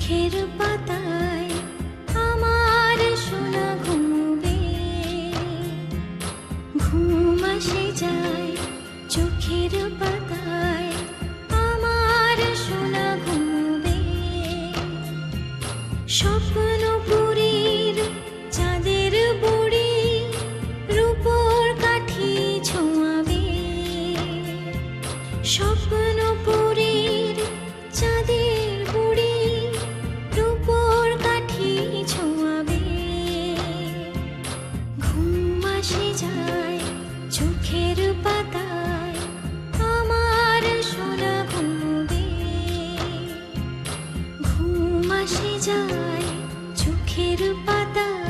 চোখের পাতায় আমার সোনা ঘুমবে, ঘুম আসে যায় চোখের পাতায় আমার সোনা ঘুমবে। স্বপ্নপুরীর চাঁদের বুড়ি রূপোর কাঠি ছোঁয়াবে, স্বপ্নপুরীর চাঁদের বুড়ি রূপোর কাঠি ছোঁয়াবে। ঘুম আসে যায় চোখের পাতায় আমার সোনা ঘুমবে, ঘুম আসে যায় চোখের পাতায়।